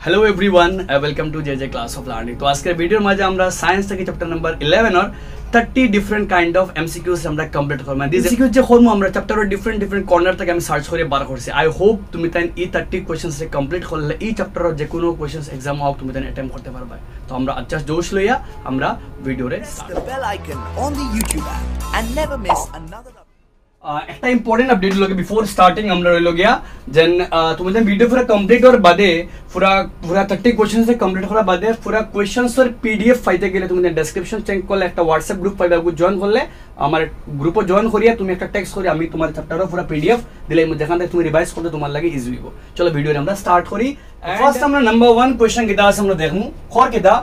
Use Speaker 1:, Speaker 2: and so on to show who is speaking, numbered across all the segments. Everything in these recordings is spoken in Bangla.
Speaker 1: Hello everyone welcome to J class of learning. तो आज के वीडियो मजे আমরা সায়েন্স থেকে চ্যাপ্টার নাম্বার 11 और 30 ডিফারেন্ট কাইন্ড অফ এমসিকিউস আমরা কমপ্লিট করব। মানে এমসিকিউ যে করব আমরা চ্যাপ্টারের ডিফারেন্ট কর্নার থেকে আমি সার্চ করে বার করছি। আই হোপ তুমি তাই এই 30 কোশ্চেনস রে কমপ্লিট করলে এই চ্যাপ্টারের যে কোনো কোশ্চেনস एग्जाम হোক তুমি তাই অ্যাটেম্প করতে পারবে। তো আমরা আচ্ছা জোশ লইয়া আমরা ভিডিওরে start
Speaker 2: the bell icon on the YouTube app and never miss another
Speaker 1: একটা ইম্পর্টেন্ট আপডেট লোগে বিফোর স্টার্টিং আমরা রইলো গিয়া যেন তোমাদের ভিডিও পুরা কমপ্লিট হওয়ার বাদে পুরা 30 কোশ্চেনস এ কমপ্লিট করার বাদে পুরা কোশ্চেনস এর পিডিএফ পাইতে গেলে তুমি ডেসক্রিপশন চেক করলে একটা হোয়াটসঅ্যাপ গ্রুপ পাইবা। জয়েন করলে আমার গ্রুপে জয়েন করিয়া তুমি একটা টেক্সট করে আমি তোমার চ্যাপ্টারের পুরা পিডিএফ দিলে যেখান থেকে তুমি রিভাইজ করতে তোমার লাগে ইজি হইব। চলো ভিডিওরে আমরা স্টার্ট করি। ফার্স্ট আমরা নাম্বার 1 কোশ্চেন কিটা আছে আমরা দেখমু। খর কিটা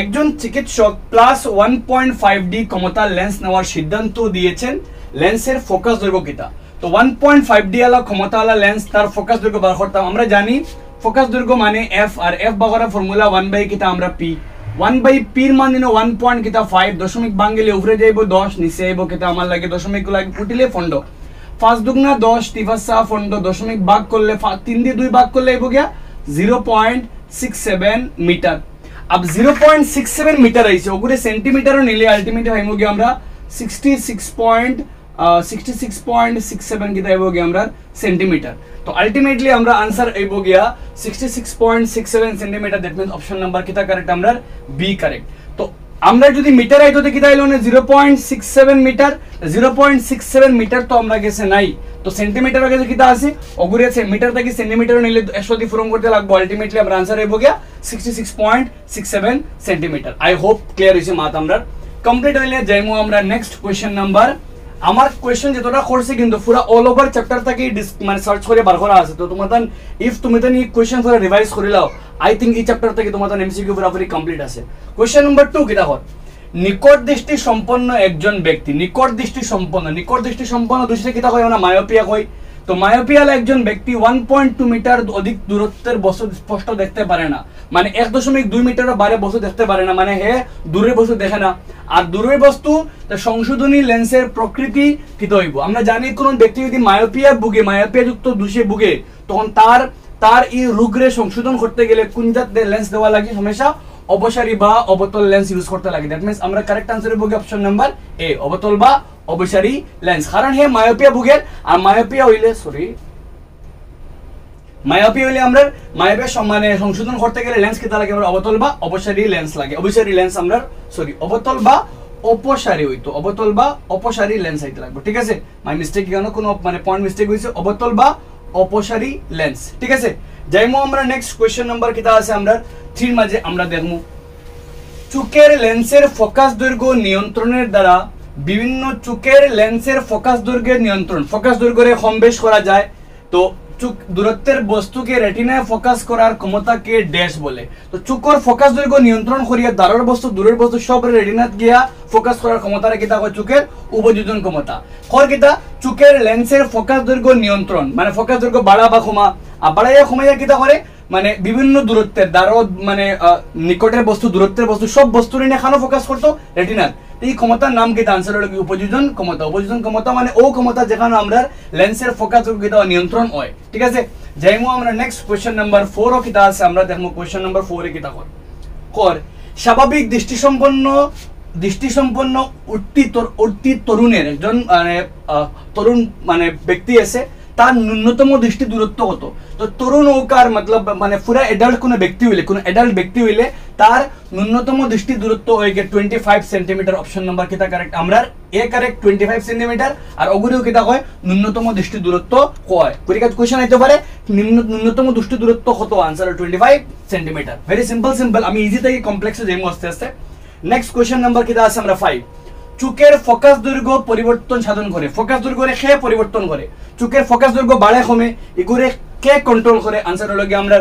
Speaker 1: একজন চিকিৎসক প্লাস 1.5D ক্ষমতার লেন্স নেওয়ার সিদ্ধান্ত দিয়েছেন। লেন্সের ফোকাস দৈর্ঘ্য কিটা? তো 1.5D वाला ক্ষমতা वाला লেন্স তার ফোকাস দৈর্ঘ্য বার করতাম। আমরা জানি ফোকাস দৈর্ঘ্য মানে f আর f বাগরা ফর্মুলা 1/, কিটা আমরা p 1/p এর মান দিনো 1 পয়েন্ট কিটা 5 দশমিক ভাঙলে উপরে যাইব 10 নিচে আইব কিটা আমার লাগে দশমিক লাগে ফুটিলে ফন্ড 5 দুগুণা 10 তিফাসা ফন্ড দশমিক ভাগ করলে 3 দিয়ে 2 ভাগ করলে আইব গিয়া 0.67 মিটার। अब 0.67 মিটার আইছে ওগুরে সেন্টিমিটারও নিলে আলটিমেটলি হইমু গিয়া আমরা 66.67 কিটা আইব গিয়া আমরা সেন্টিমিটার। তো আলটিমেটলি আমরা आंसर আইব গিয়া 66.67 centimetre. That means option number কিটা কারেক্ট আমরা বি কারেক্ট। তো আমরা যদি মিটার আইতো তে কিটা আইলো না 0.67 মিটার। 0.67 মিটার তো আমরা গেছে নাই, তো সেন্টিমিটার গেছে কিটা আছে ওগুরে আছে মিটার থেকে সেন্টিমিটার নিলে 100 দিয়ে পূরণ করতে লাগবে। আলটিমেটলি আমরা आंसर আইব গিয়া 66.67 সেন্টিমিটার। আই হোপ ক্লিয়ার হইছে মাত আমরা কমপ্লিট হইলে যাইমু আমরা নেক্সট কোশ্চেন নাম্বার। আমার কোশ্চেন যতটা করছে কিন্তু পুরো অল ওভার চ্যাপ্টার থেকে মানে সার্চ করে বার করা আছে। তো তোমাদের ইফ তুমি তো এই কোশ্চেন পুরো রিভাইজ করে লাও আই থিংক এই চ্যাপ্টার থেকে তোমাদের এমসিকিউ পুরোপুরি কমপ্লিট আছে। কোশ্চেন নাম্বার 2 কিটা হয় নিকট দৃষ্টি সম্পন্ন একজন ব্যক্তি। নিকট দৃষ্টি সম্পন্ন দৃষ্টি কিটা হয় আমরা মায়োপিয়া কই। তো মায়োপিয়া একজন ব্যক্তি 1.2 মিটার অধিক দূরত্বের বস্তু স্পষ্ট দেখতে পারে না। মানে 1.2 মিটারের বাইরে বস্তু দেখতে পারে না, মানে হে দূরের বস্তু দেখে না। আর দূরের বস্তু সংশোধনী লেন্সের প্রকৃতি কিটা হইব? আমরা জানি কোন ব্যক্তি যদি মায়োপিয়া যুক্ত দৃষ্টি ভুগে তখন তার এই রোগরে সংশোধন করতে গেলে কোন জাতের লেন্স দেওয়া লাগে? হমেশা অবসারী বা অবতল লেন্স ইউজ করতে লাগে। দ্যাট মিন্স আমরা কারেক্ট আনসার হইব অপশন নাম্বার এ, অবতল বা অবসারী লেন্স। কারণ হে মায়োপিয়া ভুগের আর মায়োপিয়া হইলে আমরা মায়োপিয়া মানে সংশোধন করতে গেলে লেন্স কিটা লাগে? আমরা অবতল বা অপসারী লেন্স লাগে। অবসারী লেন্স আমরা অবতল বা অপসারী হইতো, অবতল বা অপসারী লেন্স আইতে লাগবে। ঠিক আছে, মাই মিস্টেক কোনো মানে পয়েন্ট মিস্টেক হইছে, অবতল বা অপসারী লেন্স। ঠিক আছে, যাইমু আমরা নেক্সট কোশ্চেন নাম্বার কিটা আছে আমরা 3 মাঝে আমরা দেখমু চোখের লেন্সের ফোকাস দৈর্ঘ্য নিয়ন্ত্রণের দ্বারা বিভিন্ন চোখের লেন্সের ফোকাস দৈর্ঘ্যের নিয়ন্ত্রণ ফোকাস দৈর্ঘ্যে কম বেশ করা যায়। তো চোখ দূরত্বের বস্তুকে রেটিনায় ফোকাস করার ক্ষমতাকে ড্যাশ বলে। তো চোখের ফোকাস দৈর্ঘ্য নিয়ন্ত্রণ করিয়া দ্বারের বস্তু দূরের বস্তু সব রেটিনাত গিয়া ফোকাস করার ক্ষমতারে কিটা কয়? চোখের উপযোজন ক্ষমতা। খর কিটা চোখের লেন্সের ফোকাস দৈর্ঘ্য নিয়ন্ত্রণ মানে ফোকাস দৈর্ঘ্য বাড়া বা কমা। আর বাড়াইয়া কমাইয়া কিটা করে মানে বিভিন্ন দূরত্বের দ্বারা মানে নিকটের বস্তু দূরত্বের বস্তু সব বস্তুর নিয়ে এখানে ফোকাস করতো রেটিনাত। এই ক্ষমতার নাম কিটা? আনসার হলো উপযোজন ক্ষমতা। উপযোজন ক্ষমতা মানে ও ক্ষমতা যেখানে আমরা লেন্সের ফোকাস কিটা নিয়ন্ত্রণ হয়। ঠিক আছে, যাইমু আমরা নেক্সট কোশ্চেন নাম্বার 4 ও কিটা আছে আমরা দেখমু। কোশ্চেন নাম্বার 4 এ কিটা কর স্বাভাবিক দৃষ্টিসম্পন্ন উঠতি তরুণের একজন মানে তরুণ মানে ব্যক্তি আছে, তার ন্যূনতম দৃষ্টি দূরত্ব কত? তো তরুণ ওকার মতলব মানে পুরা এডাল্ট কোনো ব্যক্তি হইলে তার ন্যূনতম দৃষ্টি দূরত্ব হয়ে গিয়ে 25 সেন্টিমিটার। অপশন নাম্বার কিটা কারেক্ট? আমরা এ কারেক্ট 25 সেন্টিমিটার। আর ওগুলিও কিটা কয়? ন্যূনতম দৃষ্টি দূরত্ব কয়। পরীক্ষায় কোশ্চেন আইতে পারে ন্যূনতম দৃষ্টি দূরত্ব কত? Answer 25 centimetre. ভেরি সিম্পল আমি ইজি থেকে কমপ্লেক্সে যাইমু আস্তে আস্তে। নেক্সট কোশ্চেন নাম্বার কিটা আছে আমরা 5 চোখের ফোকাস দৈর্ঘ্য পরিবর্তন সাধন করে। ফোকাস দৈর্ঘ্য কে পরিবর্তন করে? চোখের ফোকাস দৈর্ঘ্য বাড়ে কমে এগুরে কে কন্ট্রোল করে? আনসার হলো কি আমরা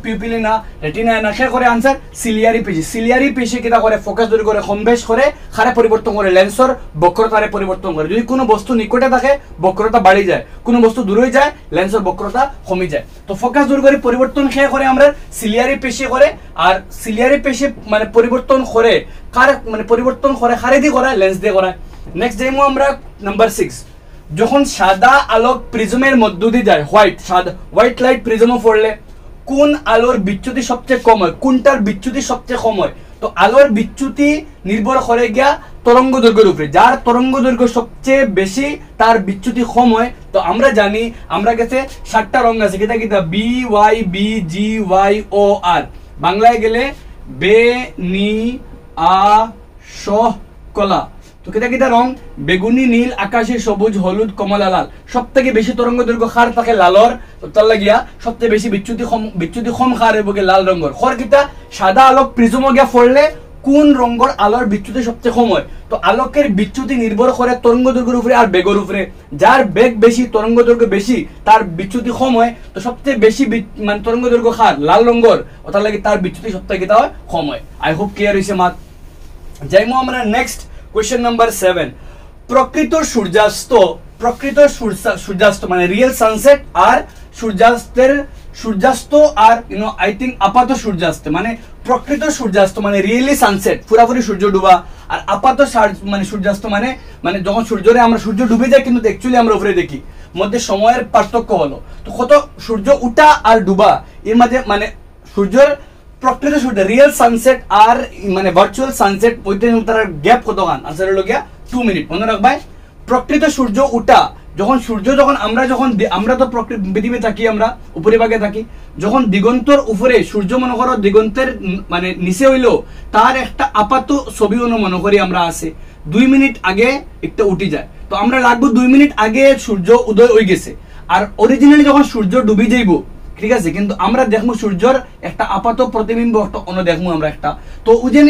Speaker 1: পিউপিলি না রেটিনা না কে করে? আনসার সিলিয়ারি পেশি কিটা করে? ফোকাস দৈর্ঘ্য কম বেশ করে খারে পরিবর্তন করে লেন্সর বক্রতারে পরিবর্তন করে। যদি কোনো বস্তু নিকটে থাকে বক্রতা বাড়ি যায়, কোনো বস্তু দূরে যায় লেন্সর বক্রতা কমে যায়। তো ফোকাস দৈর্ঘ্যের পরিবর্তন কে করে? আমরা সিলিয়ারি পেশি করে। আর সিলিয়ারি পেশি মানে পরিবর্তন করে কার মানে পরিবর্তন করে খারে দিয়ে করায়? লেন্স দিয়ে করায়। নেক্সট যাইমু আমরা নাম্বার 6 যখন সাদা আলোক প্রিজমের মধ্য দিয়ে যায় হোয়াইট লাইট প্রিজমে পড়লে কোন আলোর বিচ্যুতি সবচেয়ে কম হয়, কোনটার বিচ্যুতি সবচেয়ে কম হয়। তো আলোর বিচ্যুতি নির্ভর করে গিয়া তরঙ্গ দৈর্ঘ্যের উপরে, যার তরঙ্গ দৈর্ঘ্য সবচেয়ে বেশি তার বিচ্যুতি কম হয়। তো আমরা জানি আমরা কাছে 7টা রং আছে, কিতা কিতা B Y B G Y O R, বাংলায় গেলে বে নি আ স কলা। তো কিতা কিতা রং, বেগুনি, নীল, আকাশী, সবুজ, হলুদ, কমলা, লাল। সব থেকে বেশি তরঙ্গ দৈর্ঘ্য খার থাকে লালর, তো তার লাগিয়া সবচেয়ে বেশি বিচ্যুতি কম খার হইব লাল রঙের। খর কিতা সাদা আলোক প্রিজম গিয়া পড়লে কোন রঙের আলোর বিচ্যুতি সবচেয়ে কম হয়। তো আলোকের বিচ্যুতি নির্ভর করে তরঙ্গ দৈর্ঘ্যের উপরে আর বেগের উপরে, যার বেগ বেশি তরঙ্গ দৈর্ঘ্য বেশি তার বিচ্যুতি কম হয়। তো সবচেয়ে বেশি মানে তরঙ্গ দৈর্ঘ্য খার লাল রঙের, ও তার লাগে তার বিচ্যুতি সবচেয়ে কিতা হয় কম হয়। আই হোপ ক্লিয়ার হইছে মাত। যাইমু আমরা নেক্সট কোয়েশ্চেন নাম্বার 7। প্রকৃত সূর্যাস্ত মানে রিয়েল সানসেট আর সূর্যাস্ত আর আই থিঙ্ক আপাত সূর্যাস্ত, মানে প্রকৃত সূর্যাস্ত মানে রিয়েলি সানসেট পুরাপুরি সূর্য ডুবা, আর আপাত মানে সূর্যাস্ত মানে মানে যখন সূর্য ডুবে যায় কিন্তু অ্যাকচুয়ালি আমরা উপরে দেখি, মধ্যে সময়ের পার্থক্য হলো। তো কত সূর্য উঠা আর ডুবা এর মাঝে মানে সূর্যের প্রকৃত সূর্য রিয়েল সানসেট আর মানে ভার্চুয়াল সানসেট ওইটা তার গ্যাপ কত গান, আনসার হলো গিয়া 2 মিনিট। মনে রাখবাই প্রকৃত সূর্য উঠা যখন আমরা তো পৃথিবী থাকি, আমরা উপরিভাগে থাকি, যখন দিগন্তর উপরে সূর্য মনে করো দিগন্তের মানে নিচে হইলো তার একটা আপাত ছবি মনে করি আমরা আছে 2 মিনিট আগে একটা উঠে যায়। তো আমরা লাগবো 2 মিনিট আগে সূর্য উদয় হয়ে গেছে, আর অরিজিনালি যখন সূর্য ডুবে যাইব ঠিক আছে, কিন্তু আমরা দেখবো সূর্যর একটা আপাত প্রতিবিম্ব অন্য দেখবো আমরা একটা। তো ওই যে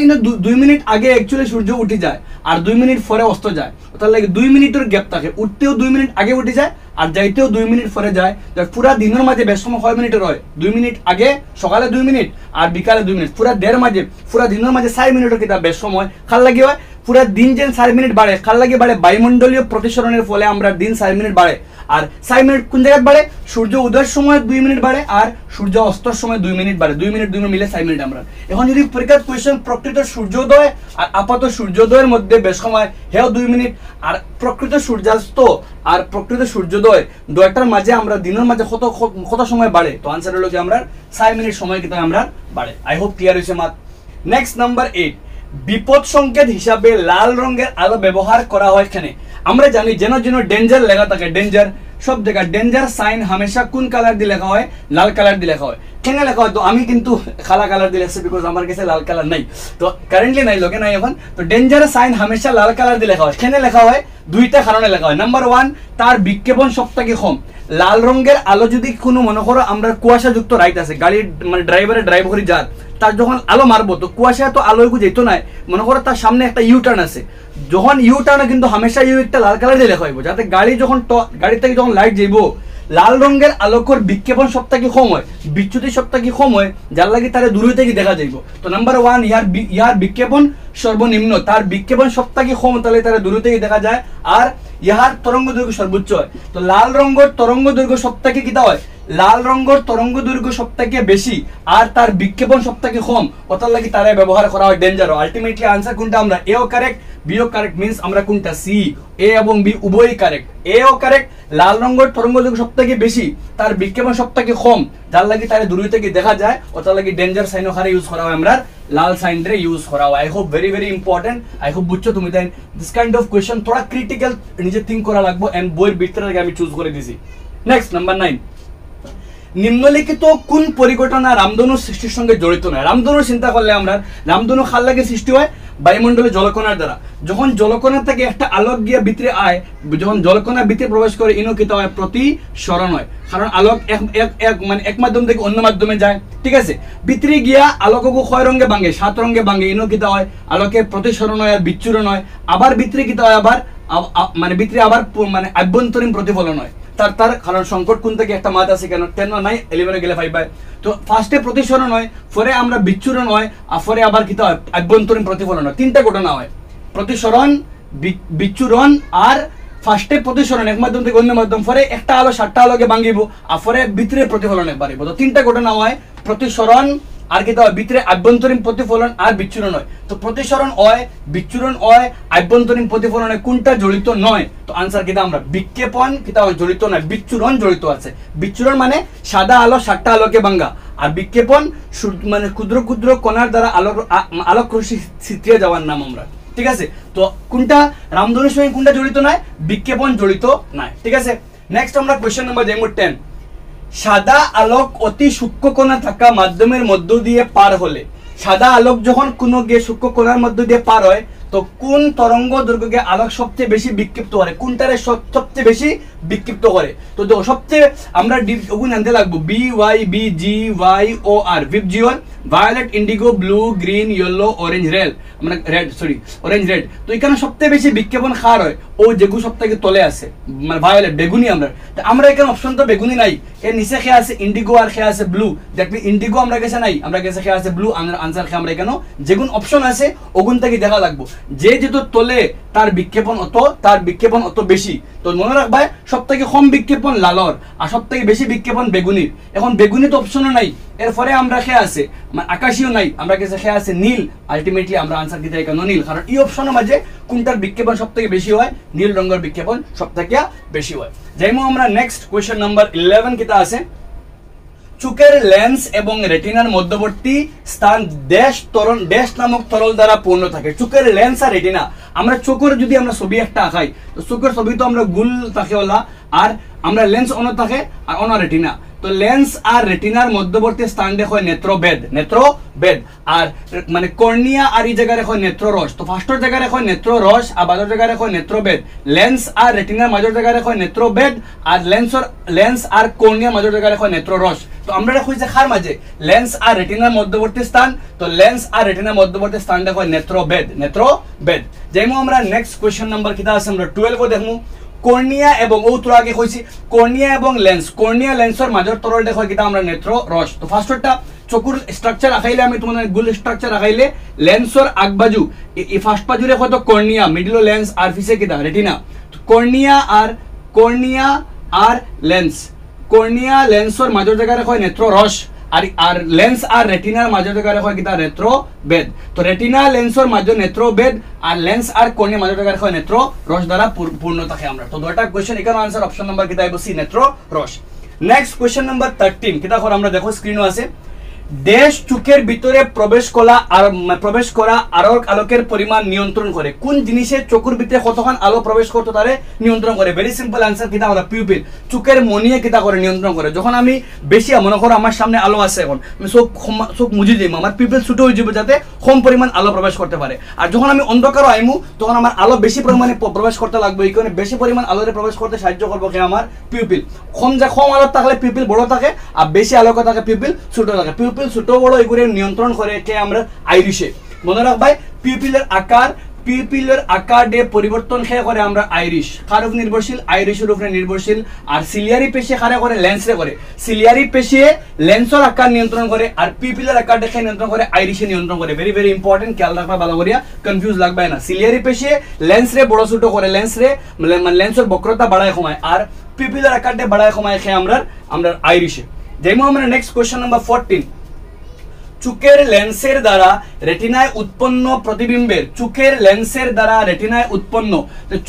Speaker 1: 2 মিনিট আগে অ্যাকচুয়ালি সূর্য উঠে যায় আর 2 মিনিট পরে অস্ত যায়, তার লাগে 2 মিনিটের গ্যাপ থাকে, উঠতেও 2 মিনিট আগে উঠে যায় আর যাইতেও 2 মিনিট পরে যায়। পুরা দিনের মাঝে বেশ সময় 6 মিনিটের হয়, 2 মিনিট আগে সকালে 2 মিনিট আর বিকালে 2 মিনিট, পুরা দিনের মাঝে 4 মিনিটের কিতা বেশ সময় খাল লাগে হয়। পুরা দিন যেন 4 মিনিট বাড়ে, খাল লাগে বাড়ে বায়ুমণ্ডলীয় প্রতিসরণের ফলে আমরা দিন 4 মিনিট বাড়ে। আর 4 মিনিট কোন জায়গায় বাড়ে, সূর্য উদয়ের সময় 2 মিনিট বাড়ে আর সূর্য অস্তর সময় 2 মিনিট বাড়ে, 2 মিনিট মিলে 4 মিনিট আমরা। এখন যদি পরীক্ষার কোয়েশ্চেন প্রকৃত সূর্যোদয় আর আপাত সূর্যোদয়ের মধ্যে বেশ সময় হেও 2 মিনিট, আর প্রকৃত সূর্যাস্ত আর প্রকৃত সূর্যোদয় দুইটার মাঝে আমরা দিনের মাঝে কত সময় বাড়ে, তো আনসার হলো যে আমরা 4 মিনিট সময় কিন্তু আমরা বাড়ে। আই হোপ ক্লিয়ার হয়েছে মাত। নেক্সট নাম্বার 8, বিপদ সংকেত হিসাবে লাল রঙের আলো ব্যবহার করা হয় এখানে। আমরা জানি যেন ডেঞ্জার লেখা থাকে, ডেঞ্জার সব জায়গায় ডেঞ্জার সাইন হামেশা কোন কালার দিয়ে লেখা হয়, লাল কালার দিয়ে লেখা হয়। কেন লেখা হয়, তো আমি কিন্তু কালা কালার দিয়ে লেখছি বিকজ আমার কাছে লাল কালার নাই, তো কারেন্টলি নাই, লোকে নাই এখন। তো ডেঞ্জার সাইন হামেশা লাল কালার দিয়ে লেখা হয়। কেন লেখা হয়, দুইটা কারণে লেখা হয়। নাম্বার 1, তার বিক্ষেপণ সবথেকে কম। লাল রঙের আলো যদি কোনো মনে করো আমরা কুয়াশাযুক্ত রাইট আছে, গাড়ির মানে ড্রাইভ করে যার, তার যখন আলো মারবো তো কুয়াশা তো আলো যেত না, মনে করো তার সামনে একটা ইউ টার্ন আছে, যখন ইউ টার্নে কিন্তু হামেশা ইউ একটা লাল কালার দিয়ে লেখা হইব, যাতে গাড়ি থেকে যখন লাইট যাইব লাল রঙের আলোকর বিক্ষেপণ সবথেকে কম হয়, বিচ্যুতি সবথেকে কম হয়, যার লাগে তারা দূরে থেকে দেখা যাইব। তো নাম্বার 1, ইহার বিক্ষেপণ সর্বনিম্ন, তার বিক্ষেপণ সবথেকে কম, তাহলে তারা দূরে থেকে দেখা যায়, আর ইহার তরঙ্গ দৈর্ঘ্য সর্বোচ্চ হয়। তো লাল রঙের তরঙ্গ দৈর্ঘ্য সবথেকে কিতা হয়, লাল রঙের তরঙ্গ দৈর্ঘ্য সবথেকে বেশি আর তার বিক্ষেপণ সবথেকে কম, ওটার লাগি তারা ব্যবহার করা হয় ডেঞ্জার। আলটিমেটলি আনসার কোনটা আমরা, এও কারেক্ট বিও কারেক্ট, মিন্স আমরা কোনটা সি, এ এবং বি উভয়ই কারেক্ট। এও কারেক্ট, লাল রঙের তরঙ্গ দৈর্ঘ্য সবথেকে বেশি, তার বিক্ষেপণ সবথেকে কম, যার লাগি তারা দূরে থেকে দেখা যায়, ওটার লাগি ডেঞ্জার সাইন ওখানে ইউজ করা হয়, আমরা লাল সাইন রে ইউজ করা হয়। I hope very very important, I hope বুঝছো তুমি তাই। দিস কাইন্ড অফ কোয়েশ্চন থোড়া ক্রিটিক্যাল নিজে থিঙ্ক করা লাগবে, এন্ড বইয়ের ভিতরে থেকে আমি চুজ করে দিছি। নেক্সট নাম্বার 9, নিম্নলিখিত কোন পরিঘটনা রামধনু সৃষ্টির সঙ্গে জড়িত নয়। রামধনু চিন্তা করলে আমরা, রামধনু খাল লাগে সৃষ্টি হয় বায়ুমণ্ডলে জলকণার দ্বারা। যখন জলকণা থেকে একটা আলোক গিয়ে ভিতরে আয়, যখন জলকণা ভিতরে প্রবেশ করে ইনকিত হয় প্রতিসরণ হয়, কারণ আলোক এক মাধ্যম থেকে অন্য মাধ্যমে যায়, ঠিক আছে। ভিতরে গিয়া আলোককে 6 রঙে ভাঙে, 7 রঙে ভাঙে, ইনকিত হয় আলোকের প্রতিসরণ হয় আর বিচ্ছুরণ হয়। আবার ভিতরে কিতা হয়, আবার মানে ভিতরে আবার মানে আভ্যন্তরীণ প্রতিফলন হয়। তার কারণ সংকট কোন থেকে একটা মাত আছে, কেন নাই 11 গেলে 5 পায়। তো ফার্স্টে প্রতিসরণ হয়, পরে আমরা বিচ্ছুরণ হয়, আর পরে আবার কিতা হয় আভ্যন্তরীণ প্রতিফলন হয়। 3টা ঘটনা হয়, প্রতিসরণ, বিচ্ছুরণ আর ফার্স্টে প্রতিসরণ এক মাধ্যম থেকে অন্য মাধ্যম, পরে একটা আলো 7টা আলোকে ভাঙিব আর পরে ভিতরে প্রতিফলন বাড়িব। তো 3টা ঘটনা হয়, প্রতিসরণ আর কিতা হয় ভিতরে আভ্যন্তরীণ প্রতিফলন আর বিচ্ছুরণ হয়। তো প্রতিসরণ হয়, বিচ্ছুরণ হয়, আভ্যন্তরীণ প্রতিফলন হয়, কোনটা জড়িত নয়, তো আনসার কিতা আমরা বিক্ষেপণ কিতা জড়িত নয়, বিচ্ছুরণ জড়িত আছে। বিচ্ছুরণ মানে সাদা আলো 7টা আলোকে ভাঙা, আর বিক্ষেপণ মানে ক্ষুদ্র ক্ষুদ্র কণার দ্বারা আলোক রশ্মি ছিটিয়ে যাওয়ার নাম আমরা। ঠিক আছে, তো কোনটা রামধনুর সঙ্গে কোনটা জড়িত নাই? বিক্ষেপণ জড়িত নাই। ঠিক আছে, নেক্সট আমরা কোশ্চেন নাম্বার যাইমু 10। সাদা আলোক অতি সূক্ষ্ম কণা থাকা মাধ্যমের মধ্য দিয়ে পার হলে, সাদা আলোক যখন কোনো সূক্ষ্ম কণার মধ্য দিয়ে পার হয় তো কোন তরঙ্গ দৈর্ঘ্যকে আলোক সবচেয়ে বেশি বিক্ষিপ্ত করে, কোনটারে সবচেয়ে বেশি বিক্ষিপ্ত করে? তো সবচেয়ে আমরা ওগুলো জানতে লাগবো BYBGYOR ভিপজিওন, violet, indigo, blue, green, yellow, orange, orange red. তো এখানে সবচেয়ে বেশি বিক্ষেপণ কার হয়? ও যেগুলো সবথেকে তলে আছে, মানে ভায়োলেট, বেগুনি। আমরা এখানে অপশন তো বেগুনি নাই, এর নিচে খেয়ে আছে ইন্ডিগো আর খেয়ে আছে ব্লু। দেখবি ইন্ডিগো আমরা কাছে নাই, আমরা কাছে খেয়ে আছে ব্লু। আনসার খেয়ে আমরা এখানে যেগুন অপশন আছে ওগুন থেকে দেখা লাগবো যে যেহেতু তলে তার বিক্ষেপণ অত বেশি। তো মনে রাখবা সবথেকে কম বিক্ষেপণ লালর আর সবথেকে বেশি বিক্ষেপণ বেগুনির। এখন বেগুনি তো অপশনও নাই, এরপরে আমরা খেয়ে আছে মানে আকাশীয় নাই, আমরা কাছে খেয়ে আছে নীল। আলটিমেটলি আমরা আনসার দিতে কেন নীল, কারণ এই অপশনের মাঝে কোনটার বিক্ষেপণ সবথেকে বেশি হয়? নীল রঙের বিক্ষেপণ সবথেকে বেশি হয়। যাইমো আমরা নেক্সট কোয়েশ্চন নাম্বার 11 কিতা আছে। চোখের লেন্স এবং রেটিনার মধ্যবর্তী স্থান ড্যাশ নামক তরল দ্বারা পূর্ণ থাকে। চোখের লেন্স আর রেটিনা, আমরা চোখের যদি আমরা ছবি একটা আঁকাই তো চোখের ছবি তো আমরা গুল থাকে ওলা, আর আমরা লেন্স অন্য থাকে আর অন্য রেটিনা। তো লেন্স আর রেটিনার মধ্যবর্তী স্থান দেখো নেত্রবেদ, আর মানে কর্নিয়া আর এই জায়গায় রেখো নেত্ররস। তো ফার্স্টের জায়গায় রেখো নেত্ররস আর বাজার জায়গায় রেখো নেত্রবেদ। লেন্স আর রেটিনার মাঝের জায়গায় রেখো নেত্রবেদ, আর লেন্স আর কর্নিয়ার মাঝের জায়গায় রেখো নেত্ররস। তো আমরা রেখো যে কার মাঝে? লেন্স আর রেটিনার মধ্যবর্তী স্থান। তো লেন্স আর রেটিনার মধ্যবর্তী স্থান দেখো নেত্রবেদ। যাইমো আমরা নেক্সট কোয়েশ্চন নাম্বার কিতা আছে আমরা 12 দেখমু। কর্নিয়া এবং আগে কইছি কর্নিয়া এবং কর্নিয়া লেন্সের মাঝের তরল দেখো কিতা আমরা নেত্ররস। তো ফার্স্টটা চকুর স্ট্রাকচার আখাইলে আমি তোমাদের গুল স্ট্রাকচার আখাইলে লেন্সর আগবাজু এই ফার্স্ট বাজুরে কত কর্নিয়া, মিডল লেন্স আর পিছে কিতা রেটিনা। তো কর্নিয়া আর লেন্সর মাঝের জায়গায় রাখা হয় নেত্ররস, আর লেন্স আর রেটিনার মাঝের জায়গায় রাখা হয় কিতা নেত্রবেদ। তো রেটিনা লেন্সর মাঝে নেত্রবেদ আর লেন্স আর কর্নিয়া মাঝের জায়গায় রাখা হয় নেত্ররস দ্বারা পূর্ণ থাকে আমরা। তো দুইটা কোশ্চেন এখানে আনসার অপশন নাম্বার কিতা আইবো সি নেত্ররস। নেক্সট কোশ্চেন নাম্বার 13 কিতা করে আমরা দেখো স্ক্রিনও আছে। দেশ চোখের ভিতরে প্রবেশ করা আলোকের পরিমাণ নিয়ন্ত্রণ করে। কোন জিনিসে চোখের ভিতরে কতক্ষণ আলো প্রবেশ করতে তারে নিয়ন্ত্রণ করে? ভেরি সিম্পল আনসার কিতা হলো পিউপিল। চোখের মনিয়ে কিতা করে নিয়ন্ত্রণ করে। যখন আমি বেশি মনে করো আমার সামনে আলো আছে, এখন আমি চোখ মুজি দিই, আমার পিউপিল ছোট হয়ে যাবে যাতে কম পরিমাণ আলো প্রবেশ করতে পারে। আর যখন আমি অন্ধকারও আইমু তখন আমার আলো বেশি পরিমাণে প্রবেশ করতে লাগবে, এই কারণে বেশি পরিমাণ আলোরে প্রবেশ করতে সাহায্য করবো কে? আমার পিউপিল। কম আলো থাকলে পিউপিল বড় থাকে, আর বেশি আলোক থাকে পিউপিল ছোট থাকে। পিউপিল ছোট বড় এগুলো নিয়ন্ত্রণ করে কে? আমরা আইরিশে। মনে রাখবাই পিউপিলের আকার ডে পরিবর্তন খেয়ে করে আমরা আইরিশ। কার উপর নির্ভরশীল? আইরিশের উপরে নির্ভরশীল। আর সিলিয়ারি পেশি কারে করে? লেন্সরে করে। সিলিয়ারি পেশি লেন্সের আকার নিয়ন্ত্রণ করে, আর পিউপিলের আকার দেখে নিয়ন্ত্রণ করে, আইরিশে নিয়ন্ত্রণ করে। ভেরি ভেরি ইম্পর্টেন্ট, খেয়াল রাখবা ভালো করিয়া, কনফিউজ লাগবে না। সিলিয়ারি পেশি লেন্সরে বড় ছোট করে, লেন্সের বক্রতা বাড়ায় কমায়, আর পিউপিলের আকার ডে বাড়ায় কমায় খেয়ে আমরা আইরিশে। যেমন আমরা নেক্সট কোশ্চেন নাম্বার 14। চোখের লেন্সের দ্বারা রেটিনায় উৎপন্ন প্রতিবিম্বের, চোখের লেন্সের দ্বারা রেটিনায় উৎপন্ন,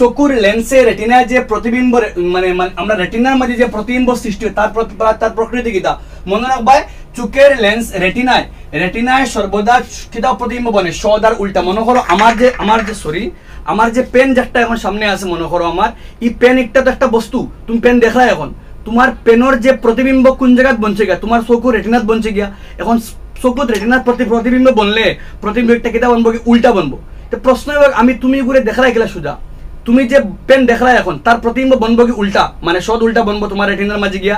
Speaker 1: চোখের লেন্সে রেটিনায় যে প্রতিবিম্ব মানে আমরা রেটিনার মাঝে যে প্রতিবিম্ব সৃষ্টি হয় তার প্রকৃতি কিতা? মনে রাখবাই চোখের লেন্স রেটিনায় সর্বদা কিতা প্রতিবিম্ব বনে? সদার উল্টা। মনে করো আমার যে পেন যেটা এখন সামনে আছে, মনে করো আমার এই পেন একটা তো একটা বস্তু, তুমি পেন দেখলা, এখন তোমার পেনের যে প্রতিবিম্ব কোন জায়গায় বনছে গিয়া? তোমার চোখের রেটিনাত বনছে গিয়া। এখন চোখত রেটিনার প্রতিবিম্ব বনলে প্রতিবিম্বটা কিতা বনবো? উল্টা বনবো। তো প্রশ্ন আমি তুমি ঘুরে দেখলাই গেলা সোজা, তুমি যে পেন দেখলাই এখন তার প্রতিবিম্ব বনবো কি উল্টা? মানে সদ উল্টা বনবো তোমার রেটিনার মাঝে গিয়া।